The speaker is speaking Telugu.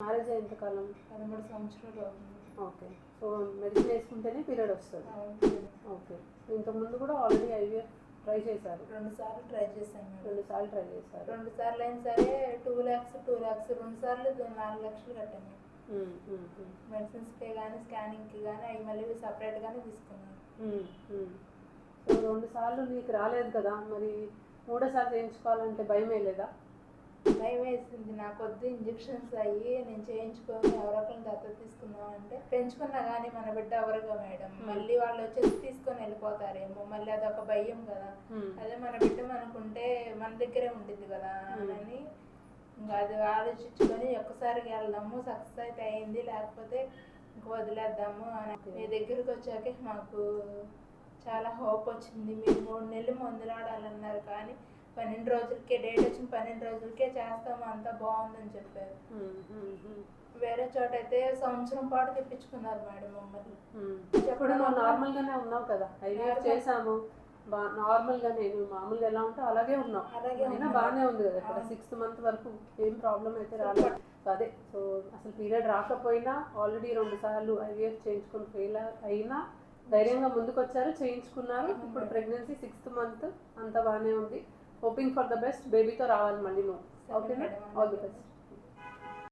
మ్యారేజ్ ఎంత కాలం? 13 సంవత్సరాలు అవుతుంది. ఓకే. సో మెడిసిన్ వేసుకుంటేనే పీరియడ్ వస్తుంది. ఓకే. ఇంతకుముందు కూడా ఆల్రెడీ ఐవీఎఫ్ ట్రై చేశారు? 2 సార్లు ట్రై చేశాను. 2 సార్లు ట్రై చేశారు. 2 సార్లు అయినా సరే 2 lakhs 2 సార్లు 4 లక్షలు కట్టాను. మెడిసిన్స్కే కానీ స్కానింగ్కి కానీ అవి మళ్ళీ సపరేట్గానే తీసుకున్నాను. సో 2 సార్లు నీకు రాలేదు కదా, మరి 3వ సారి చేయించుకోవాలంటే భయం వేయలేదా? భయం వేసింది. నాకు వద్దు ఇంజెక్షన్స్ అయ్యి నేను చేయించుకొని ఎవరొకరిని దత్తత తీసుకుందాం అంటే, పెంచుకున్నా కానీ మన బిడ్డ ఎవరుగా మేడం, మళ్ళీ వాళ్ళు వచ్చేసి తీసుకొని వెళ్ళిపోతారేమో, మళ్ళీ అదొక భయం కదా. అదే మన బిడ్డ మనకుంటే మన దగ్గరే ఉండిద్ది కదా అని ఇంకా అది ఆలోచించుకొని ఒక్కసారికి వెళ్దాము, సక్సెస్ అయితే అయింది, లేకపోతే ఇంకా వదిలేద్దాము అని మీ దగ్గరికి వచ్చాకే మాకు చాలా హోప్ వచ్చింది. మీరు 3 నెలలు మందులాడాలన్నారు కానీ 12 రోజులకే డేట్ వచ్చిన 12 రోజులకే చేస్తాము, అంతా బాగుందని చెప్పారు. వేరే చోట అయితే సంవత్సరం పాటు తెప్పించుకున్నారు మేడం మమ్మల్ని. ఇప్పుడు నువ్వు నార్మల్గానే ఉన్నావు కదా, ఐవీఎఫ్ చేసాము నార్మల్గా, నేను మామూలుగా ఎలా ఉంటే అలాగే ఉన్నావు, అయినా బాగానే ఉంది కదా. ఇక్కడ 6th month వరకు ఏం ప్రాబ్లం అయితే రాలేదు. అదే సో అసలు పీరియడ్ రాకపోయినా ఆల్రెడీ 2 సార్లు ఐవీఎఫ్ చేయించుకొని ఫెయిల్ అయినా ధైర్యంగా ముందుకు వచ్చారు, చేయించుకున్నారు. ఇప్పుడు ప్రెగ్నెన్సీ 6th month, అంతా బాగానే ఉంది. Hoping for the best. బేబీతో రావాలి మళ్ళీ నువ్వు. ఓకేనా? All the best.